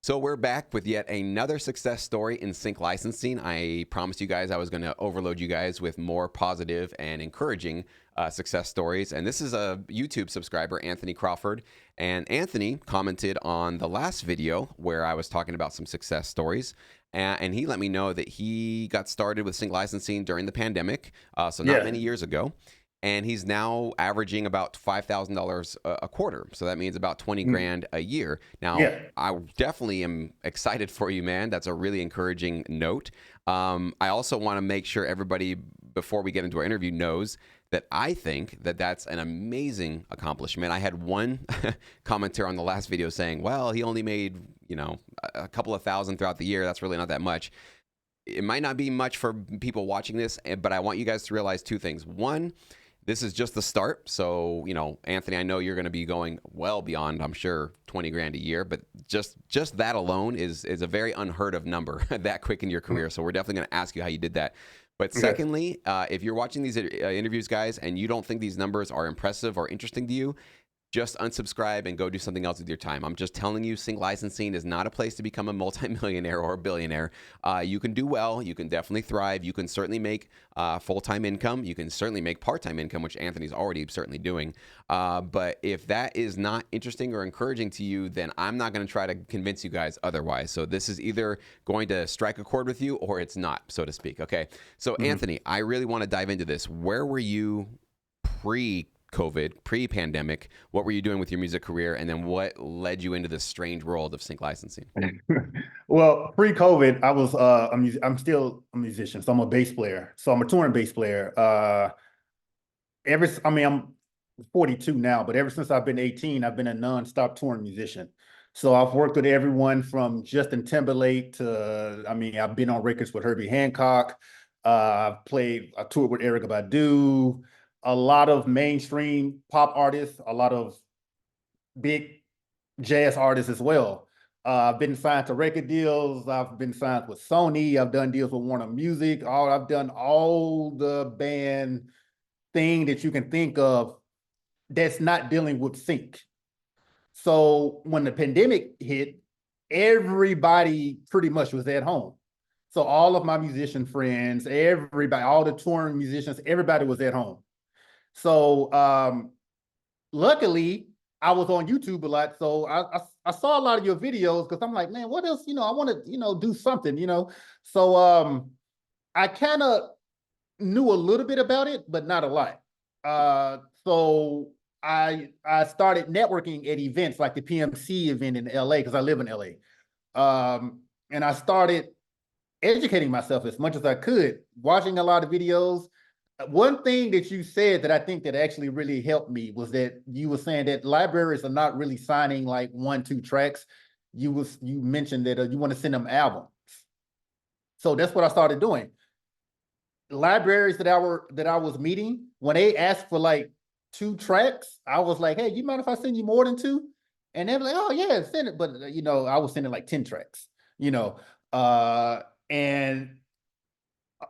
So we're back with yet another success story in sync licensing. I promised you guys I was going to overload you guys with more positive and encouraging success stories. And this is a YouTube subscriber, Anthony Crawford. And Anthony commented on the last video where I was talking about some success stories. And he let me know that he got started with sync licensing during the pandemic, so not many years ago. And he's now averaging about $5,000 a quarter. So that means about 20 grand a year. Now, I definitely am excited for you, man. That's a really encouraging note. I also want to make sure everybody, before we get into our interview, knows that I think that that's an amazing accomplishment. I had one commenter on the last video saying, well, he only made, a couple of thousand throughout the year. That's really not that much. It might not be much for people watching this, but I want you guys to realize two things. One, this is just the start. So, Anthony, I know you're going to be going well beyond, I'm sure, 20 grand a year, but just that alone is a very unheard of number that quick in your career. So we're definitely going to ask you how you did that. But secondly, if you're watching these interviews, guys, and you don't think these numbers are impressive or interesting to you, just unsubscribe and go do something else with your time. I'm just telling you, sync licensing is not a place to become a multimillionaire or a billionaire. You can do well. You can definitely thrive. You can certainly make full-time income. You can certainly make part-time income, which Anthony's already certainly doing. But if that is not interesting or encouraging to you, then I'm not going to try to convince you guys otherwise. So this is either going to strike a chord with you or it's not, so to speak. Okay. So Anthony, I really want to dive into this. Where were you pre-COVID, pre-pandemic? What were you doing with your music career? And then what led you into this strange world of sync licensing? Well, pre-COVID, I'm still a musician. So I'm a bass player. So I'm a touring bass player. I'm 42 now, but ever since I've been 18, I've been a nonstop touring musician. So I've worked with everyone from Justin Timberlake to, I've been on records with Herbie Hancock. I toured with Erykah Badu, a lot of mainstream pop artists, a lot of big jazz artists as well. I've been signed to record deals. I've been signed with Sony. I've done deals with Warner Music. I've done all the band thing that you can think of that's not dealing with sync. So when the pandemic hit, everybody pretty much was at home. So all of my musician friends, everybody, all the touring musicians, everybody was at home. So luckily, I was on YouTube a lot. So I saw a lot of your videos because I'm like, man, what else? I want to, do something, So I kind of knew a little bit about it, but not a lot. So I started networking at events like the PMC event in LA because I live in LA. And I started educating myself as much as I could, watching a lot of videos. One thing that you said that I think that actually really helped me was that you were saying that libraries are not really signing like 1-2 tracks. You mentioned that you want to send them albums. So that's what I started doing. Libraries that I was meeting, when they asked for like 2 tracks, I was like, hey, you mind if I send you more than 2? And they were like, oh yeah, send it. But I was sending like 10 tracks, and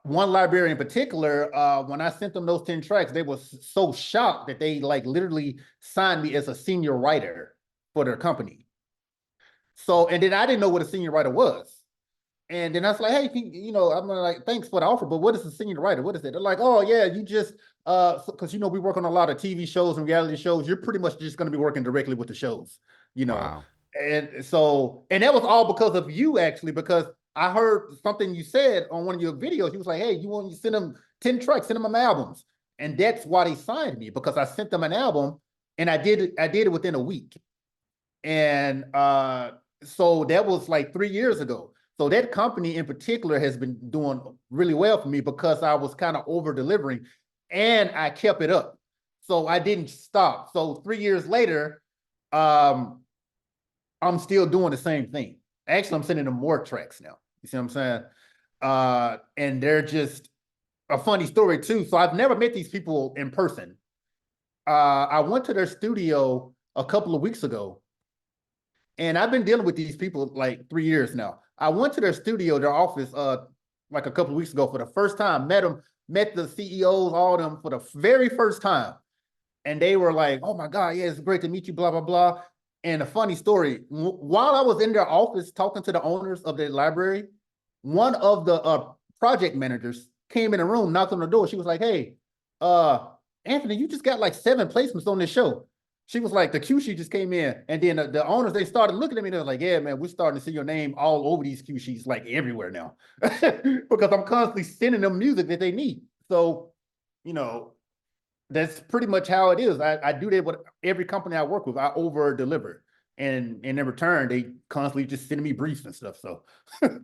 one library in particular, when I sent them those 10 tracks, they were so shocked that they like literally signed me as a senior writer for their company. So, and then I didn't know what a senior writer was. And then I was like, hey, I'm like, thanks for the offer, but what is a senior writer? What is it? They're like, oh yeah, you just, because we work on a lot of TV shows and reality shows. You're pretty much just going to be working directly with the shows, Wow. And so, and that was all because of you actually, because I heard something you said on one of your videos. You was like, hey, you want to send them 10 tracks, send them albums. And that's why they signed me, because I sent them an album and I did it within a week. And so that was like 3 years ago. So that company in particular has been doing really well for me because I was kind of over delivering and I kept it up. So I didn't stop. So 3 years later, I'm still doing the same thing. Actually, I'm sending them more tracks now. You see what I'm saying? And they're just a funny story too. So I've never met these people in person. I went to their studio a couple of weeks ago, and I've been dealing with these people like 3 years now. I went to their studio, their office, like a couple of weeks ago for the first time, met the CEOs, all of them for the very first time. And they were like, oh my God, yeah, it's great to meet you, blah, blah, blah. And a funny story, while I was in their office talking to the owners of the library, one of the project managers came in the room, knocked on the door. She was like, hey, Anthony, you just got like 7 placements on this show. She was like, the cue sheet just came in. And then the owners, they started looking at me. They're like, yeah, man, we're starting to see your name all over these cue sheets, like everywhere now. Because I'm constantly sending them music that they need. So, you know, that's pretty much how it is. I do that with every company I work with. I over deliver. And in return, they constantly just sending me briefs and stuff. So,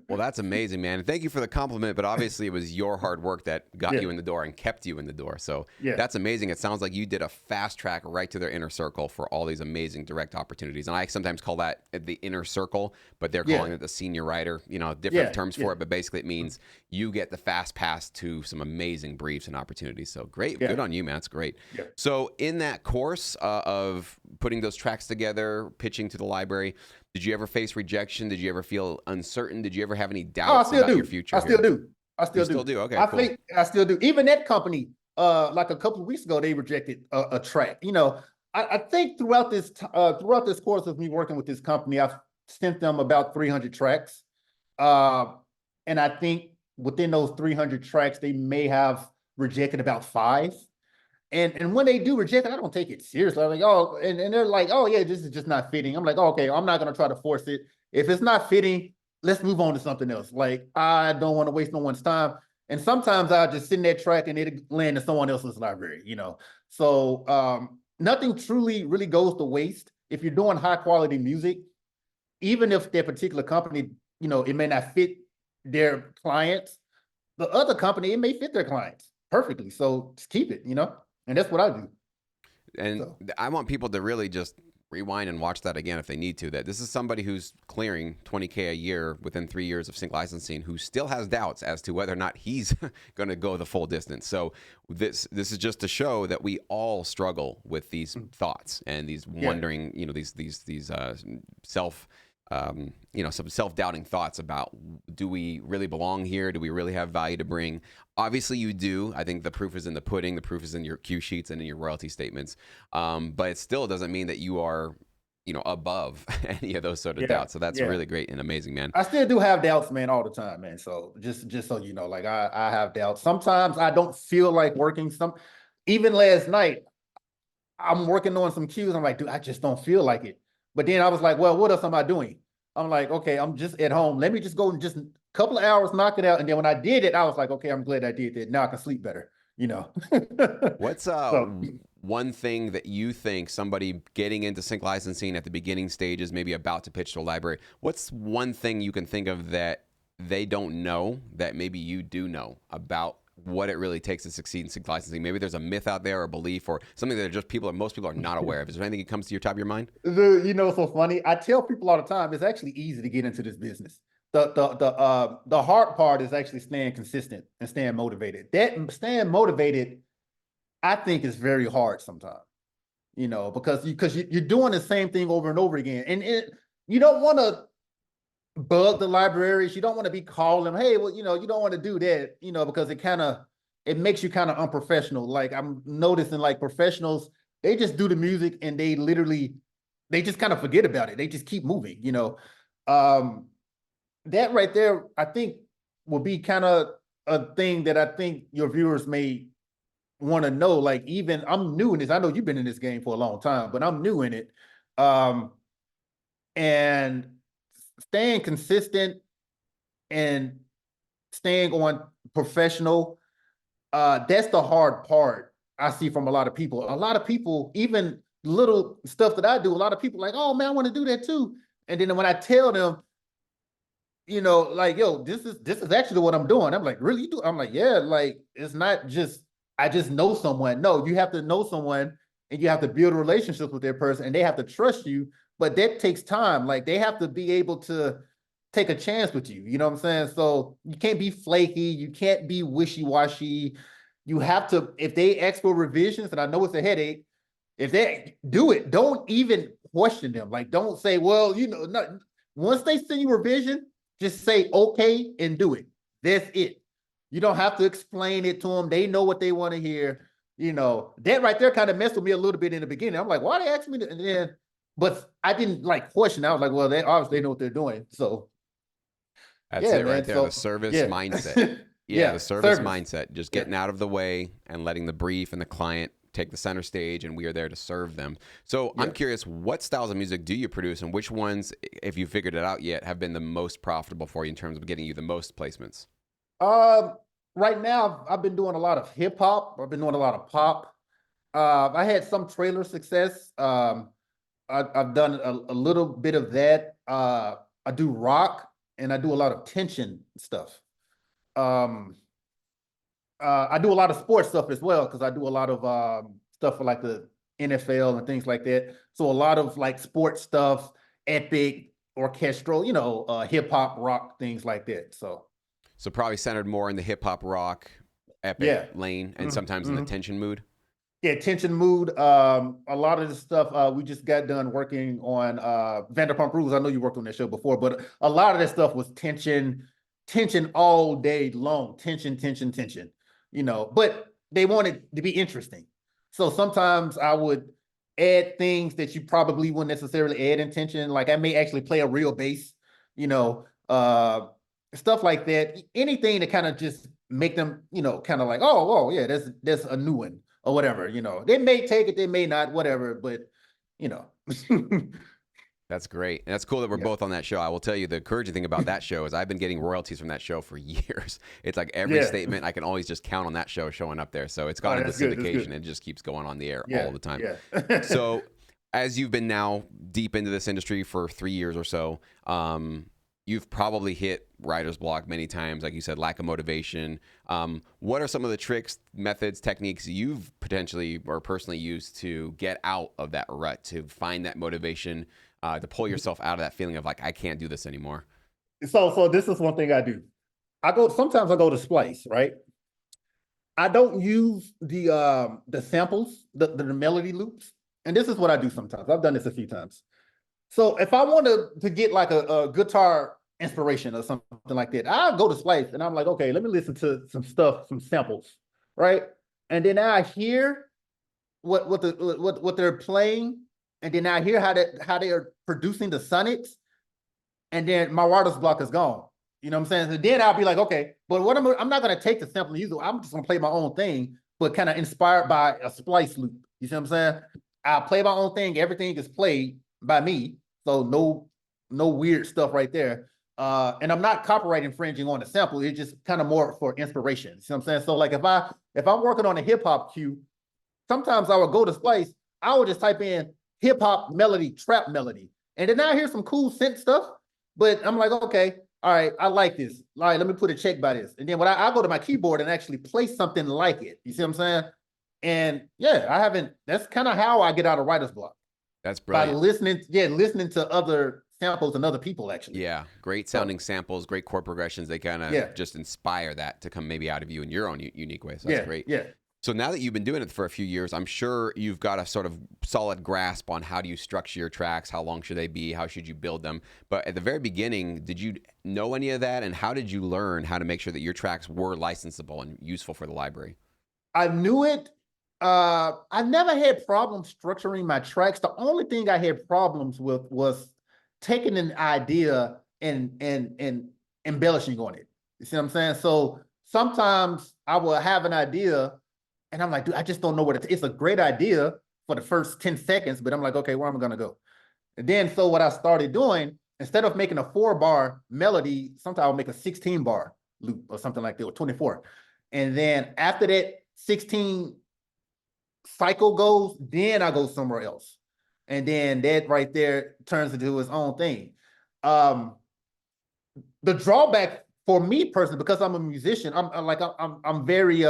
well, that's amazing, man. And thank you for the compliment. But obviously, it was your hard work that got yeah. you in the door and kept you in the door. So Yeah. that's amazing. It sounds like you did a fast track right to their inner circle for all these amazing direct opportunities. And I sometimes call that the inner circle, but they're calling it the senior writer. You know, different terms for it. But basically, it means you get the fast pass to some amazing briefs and opportunities. So great. Good on you, man. That's great. Yeah. So in that course of putting those tracks together, pitching to the library, did you ever face rejection? Did you ever feel uncertain? Did you ever have any doubts about your future? I still do. I still do. Okay, cool. I still do. Even that company, like a couple of weeks ago, they rejected a track. You know, I think throughout this course of me working with this company, I've sent them about 300 tracks. And I think within those 300 tracks, they may have rejected about 5. And when they do reject it, I don't take it seriously. I'm like, oh, and they're like, oh yeah, this is just not fitting. I'm like, oh, okay, I'm not gonna try to force it. If it's not fitting, let's move on to something else. Like, I don't want to waste no one's time. And sometimes I'll just send that track and it land in someone else's library, you know. So nothing truly really goes to waste. If you're doing high quality music, even if that particular company, you know, it may not fit their clients, the other company, it may fit their clients perfectly. So just keep it, you know. And that's what I do. And I want people to really just rewind and watch that again if they need to. That this is somebody who's clearing $20K a year within 3 years of sync licensing, who still has doubts as to whether or not he's going to go the full distance. So this is just to show that we all struggle with these thoughts and these wondering, you know, these some self-doubting thoughts about, do we really belong here? Do we really have value to bring? Obviously you do. I think the proof is in the pudding. The proof is in your cue sheets and in your royalty statements. But it still doesn't mean that you are, you know, above any of those sort of doubts. So that's really great and amazing, man. I still do have doubts, man, all the time, man. So just so you know, like I have doubts. Sometimes I don't feel like working. Even last night, I'm working on some cues. I'm like, dude, I just don't feel like it. But then I was like, well, what else am I doing? I'm like, okay, I'm just at home. Let me just go and just a couple of hours, knock it out. And then when I did it, I was like, okay, I'm glad I did that. Now I can sleep better, you know. What's one thing that you think somebody getting into sync licensing at the beginning stages, maybe about to pitch to a library, what's one thing you can think of that they don't know that maybe you do know about what it really takes to succeed in sync licensing? Maybe there's a myth out there or a belief or something that most people are not aware of. Is there anything that comes to your top of your mind? You know, it's so funny. I tell people all the time, it's actually easy to get into this business. The hard part is actually staying consistent and staying motivated. That staying motivated, I think, is very hard sometimes, you know, because you're doing the same thing over and over again. And you don't want to bug the libraries. You don't want to be calling them, hey, well, you know, you don't want to do that, you know, because it makes you kind of unprofessional. Like, I'm noticing, like, professionals, they just do the music and they just kind of forget about it. They just keep moving, you know. That right there, I think, will be kind of a thing that I think your viewers may want to know. Like, even I'm new in this. I know you've been in this game for a long time, but I'm new in it. And staying consistent and staying on professional, that's the hard part I see from a lot of people. A lot of people, even little stuff that I do, a lot of people like, oh man, I want to do that too. And then when I tell them, you know, like, yo, this is actually what I'm doing. I'm like, really? You do? I'm like, yeah, like, it's not just, I just know someone. No, you have to know someone and you have to build a relationship with their person and they have to trust you. But that takes time. Like, they have to be able to take a chance with you. You know what I'm saying? So you can't be flaky. You can't be wishy-washy. You have to, if they ask for revisions, and I know it's a headache, if they do it, don't even question them. Like, don't say, well, you know, not, once they send you a revision, just say okay and do it. That's it. You don't have to explain it to them. They know what they want to hear. You know, that right there kind of messed with me a little bit in the beginning. I'm like, why they ask me to? And then but I didn't like question. I was like, well, they obviously know what they're doing. So That's yeah, it right man. there. The So service yeah, mindset. Yeah, the yeah, service service. mindset, just Yeah, getting out of the way and letting the brief and the client take the center stage, and we are there to serve them. So I'm yeah. curious, what styles of music do you produce, and which ones, if you figured it out yet, have been the most profitable for you in terms of getting you the most placements? Um, right now I've been doing a lot of hip hop. I've been doing a lot of pop. I had some trailer success. I've done a little bit of that. I do rock and I do a lot of tension stuff. Um, I do a lot of sports stuff as well because I do a lot of stuff for like the NFL and things like that. So a lot of like sports stuff, epic, orchestral, hip hop, rock, things like that. So So probably centered more in the hip hop, rock, epic yeah. lane, and sometimes in the Mm-hmm. tension mood. Yeah, tension mood. A lot of the stuff we just got done working on Vanderpump Rules. I know you worked on that show before, but a lot of that stuff was tension all day long. Tension. But they wanted to be interesting. So sometimes I would add things that you probably wouldn't necessarily add in tension. Like I may actually play a real bass, you know, uh, stuff like that. Anything to kind of just make them, kind of like, oh, yeah, that's a new one or whatever, they may take it, they may not, whatever, but you know. That's great. And that's cool that we're Yeah. both on that show. I will tell you the encouraging thing about that show is I've been getting royalties from that show for years. It's like every Yeah. statement, I can always just count on that show showing up there. So it's gone into That's good, syndication and it just keeps going on the air Yeah. all the time. Yeah. So as you've been now deep into this industry for 3 years or so, you've probably hit writer's block many times, like you said, lack of motivation. What are some of the tricks, methods, techniques you've potentially or personally used to get out of that rut, to find that motivation, to pull yourself out of that feeling of like, I can't do this anymore? So this is one thing I do. Sometimes I go to Splice, right? I don't use the samples, the melody loops. And this is what I do sometimes. I've done this a few times. So if I want to get like a guitar inspiration or something like that, I'll go to Splice and I'm like, okay, let me listen to some stuff, some samples, right? And then I hear what they're playing, and then I hear how they are producing the sonics, and then my writer's block is gone. You know what I'm saying? So then I'll be like, okay, but I'm not gonna take the sample and use it. I'm just gonna play my own thing, but kind of inspired by a Splice loop. You see what I'm saying? I'll play my own thing. Everything is played by me, so no weird stuff right there. And I'm not copyright infringing on the sample. It's just kind of more for inspiration. You see what I'm saying? So like if I'm working on a hip hop cue, sometimes I would go to Splice. I would just type in hip hop melody, trap melody, and then I hear some cool synth stuff. But I'm like, okay, all right, I like this. All right, let me put a check by this. And then when I go to my keyboard and actually play something like it, you see what I'm saying? And yeah, that's kind of how I get out of writer's block. That's By brilliant. listening to other samples and other people actually. Yeah, great sounding samples, great chord progressions. They kind of just inspire that to come maybe out of you in your own unique way. So that's great. Yeah. So now that you've been doing it for a few years, I'm sure you've got a sort of solid grasp on how do you structure your tracks, how long should they be, how should you build them. But at the very beginning, did you know any of that? And how did you learn how to make sure that your tracks were licensable and useful for the library? I knew it. I never had problems structuring my tracks. The only thing I had problems with was taking an idea and embellishing on it. You see what I'm saying? So sometimes I will have an idea and I'm like, dude, I just don't know what it's a great idea for the first 10 seconds, but I'm like, okay, where am I gonna go? And then so what I started doing, instead of making a 4-bar melody, sometimes I'll make a 16-bar loop or something like that, or 24. And then after that 16 cycle goes, then I go somewhere else. And then that right there turns into its own thing. The drawback for me personally, because I'm a musician, I'm very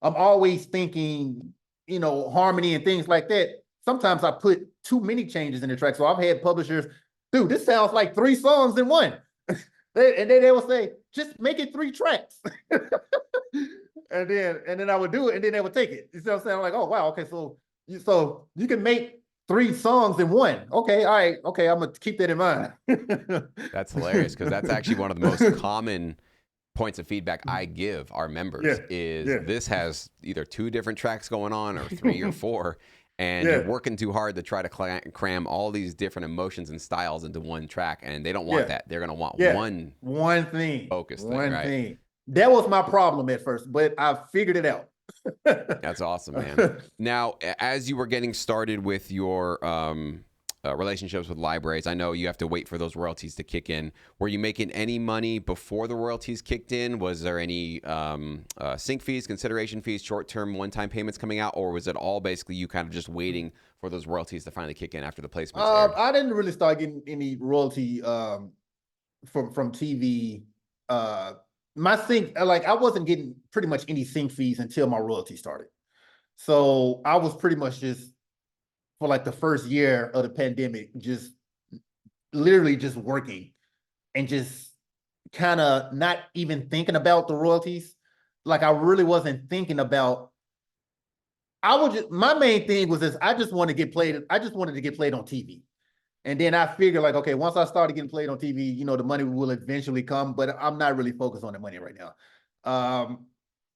I'm always thinking, harmony and things like that. Sometimes I put too many changes in the track. So I've had publishers, dude, this sounds like 3 songs in one. And then they will say, just make it 3 tracks. And then I would do it, and then they would take it. You see what I'm saying? I'm like, oh wow, okay, so you can make 3 songs in one. Okay, all right, okay, I'm gonna keep that in mind. That's hilarious, because that's actually one of the most common points of feedback I give our members is this has either 2 different tracks going on or 3 or 4. and you're working too hard to try to cram all these different emotions and styles into one track, and they don't want that. They're going to want one thing, focused thing, right? That was my problem at first, but I figured it out. That's awesome, man. Now, as you were getting started with your relationships with libraries, I know you have to wait for those royalties to kick in. Were you making any money before the royalties kicked in? Was there any sync fees, consideration fees, short-term one-time payments coming out, or was it all basically you kind of just waiting for those royalties to finally kick in after the placements aired? I didn't really start getting any royalty from TV. My sync, like I wasn't getting pretty much any sync fees until my royalty started. So I was pretty much just, for like the first year of the pandemic, just literally just working and just kind of not even thinking about the royalties. Like I really wasn't thinking about, my main thing was this, I just wanted to get played on TV. And then I figured like, okay, once I started getting played on TV, you know, the money will eventually come, but I'm not really focused on the money right now.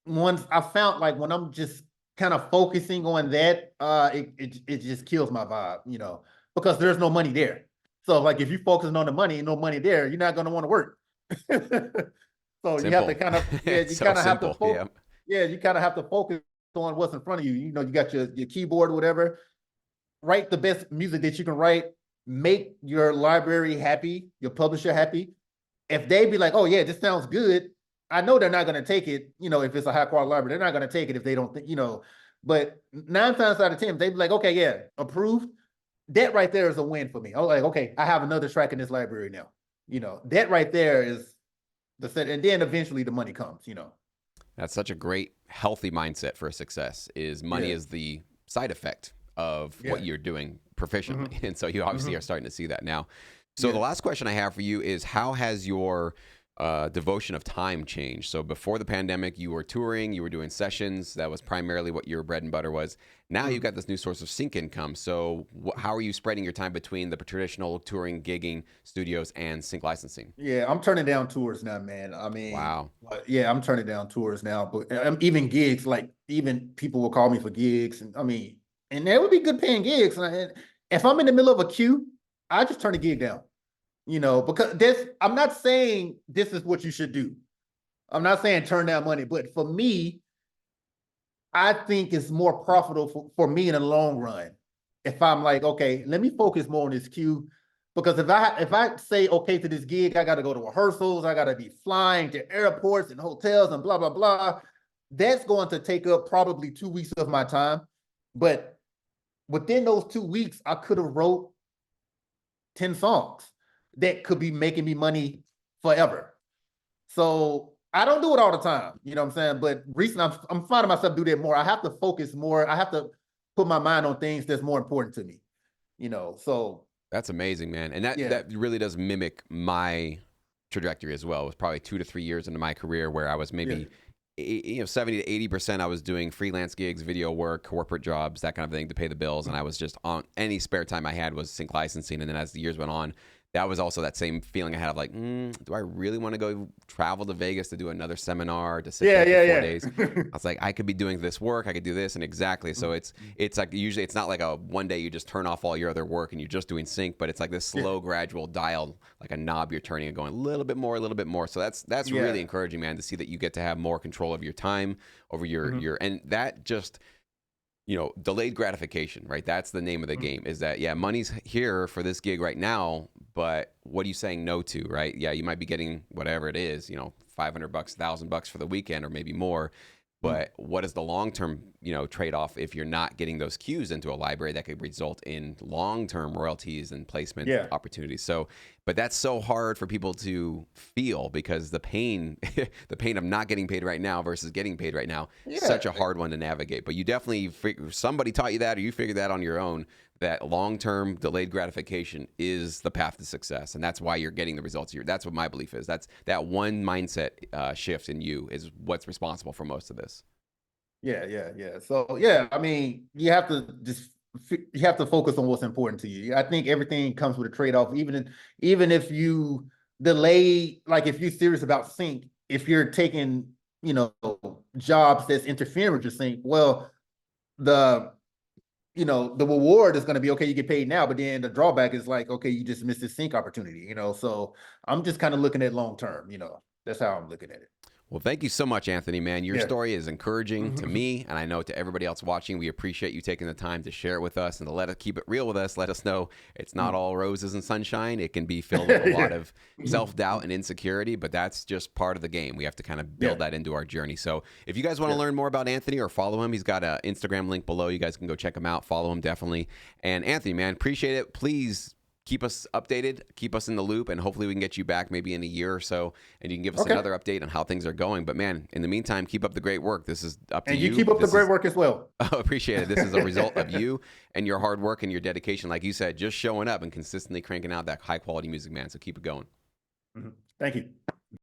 Once I found like when I'm just kind of focusing on that, it just kills my vibe, you know, because there's no money there. So like if you're focusing on the money and no money there, you're not going to want to work. So you have to kind of, you kind of have to focus. Yeah, you kind of have to focus on what's in front of you. You know, you got your keyboard or whatever. Write the best music that you can write. Make your library happy, your publisher happy. If they be like, oh yeah, this sounds good, I know they're not going to take it, you know, if it's a high quality library, they're not going to take it if they don't think, you know, but 9 times out of 10, they'd be like, okay, yeah, approved. That right there is a win for me. I'm like, okay, I have another track in this library now. You know, that right there is the set. And then eventually the money comes, you know. That's such a great, healthy mindset for success. Is money is the side effect of what you're doing proficiently. And so you obviously are starting to see that now. So the last question I have for you is, how has your devotion of time changed? So before the pandemic, you were touring, you were doing sessions. That was primarily what your bread and butter was. Now you've got this new source of sync income. So how are you spreading your time between the traditional touring, gigging, studios, and sync licensing? Yeah, I'm turning down tours now, man. I mean, wow. Yeah, I'm turning down tours now, but even gigs, like even people will call me for gigs. And I mean, and there would be good paying gigs. And if I'm in the middle of a queue, I just turn the gig down. You know, because I'm not saying this is what you should do. I'm not saying turn down money, but for me, I think it's more profitable for me in the long run. If I'm like, okay, let me focus more on this queue, because if I say okay to this gig, I got to go to rehearsals, I got to be flying to airports and hotels and blah, blah, blah. That's going to take up probably 2 weeks of my time. But within those 2 weeks, I could have wrote 10 songs that could be making me money forever. So I don't do it all the time, you know what I'm saying? But recently I'm finding myself do that more. I have to focus more. I have to put my mind on things that's more important to me, you know? So that's amazing, man. And that really does mimic my trajectory as well. It was probably 2 to 3 years into my career where I was maybe 70 to 80% I was doing freelance gigs, video work, corporate jobs, that kind of thing to pay the bills. And I was just on any spare time I had was sync licensing. And then as the years went on, that was also that same feeling I had of like, do I really want to go travel to Vegas to do another seminar to sit there for 4 days? I was like, I could be doing this work, I could do this, and exactly. So it's like usually it's not like a one day you just turn off all your other work and you're just doing sync, but it's like this slow, gradual dial, like a knob you're turning and going a little bit more, a little bit more. So that's really encouraging, man, to see that you get to have more control of your time, over your and that just, you know, delayed gratification, right? That's the name of the game, is that, money's here for this gig right now, but what are you saying no to, right? Yeah, you might be getting whatever it is, you know, $500, $1,000 for the weekend or maybe more. But what is the long-term, you know, trade-off if you're not getting those cues into a library that could result in long-term royalties and placement opportunities? So, but that's so hard for people to feel, because the pain, the pain of not getting paid right now versus getting paid right now, is such a hard one to navigate. But you definitely, somebody taught you that, or you figured that on your own, that long-term delayed gratification is the path to success. And that's why you're getting the results here. That's what my belief is. That's that one mindset shift in you is what's responsible for most of this. Yeah. So, I mean, you have to focus on what's important to you. I think everything comes with a trade-off. Even if you delay, like if you're serious about sync, if you're taking, you know, jobs that's interfering with your sync, well, you know, the reward is going to be, okay, you get paid now, but then the drawback is like, okay, you just missed this sync opportunity, you know? So I'm just kind of looking at long-term, you know, that's how I'm looking at it. Well, thank you so much, Anthony, man. Your Yeah. story is encouraging to me, and I know to everybody else watching. We appreciate you taking the time to share it with us and to let us keep it real with us. Let us know it's not all roses and sunshine. It can be filled with a lot of self-doubt and insecurity, but that's just part of the game. We have to kind of build that into our journey. So if you guys want to learn more about Anthony or follow him, he's got an Instagram link below. You guys can go check him out. Follow him, definitely. And Anthony, man, appreciate it. Please keep us updated, keep us in the loop, and hopefully we can get you back maybe in a year or so, and you can give us another update on how things are going. But man, in the meantime, keep up the great work. This is up to you. And you keep up the great work as well. Oh, appreciate it. This is a result of you and your hard work and your dedication. Like you said, just showing up and consistently cranking out that high quality music, man. So keep it going. Thank you.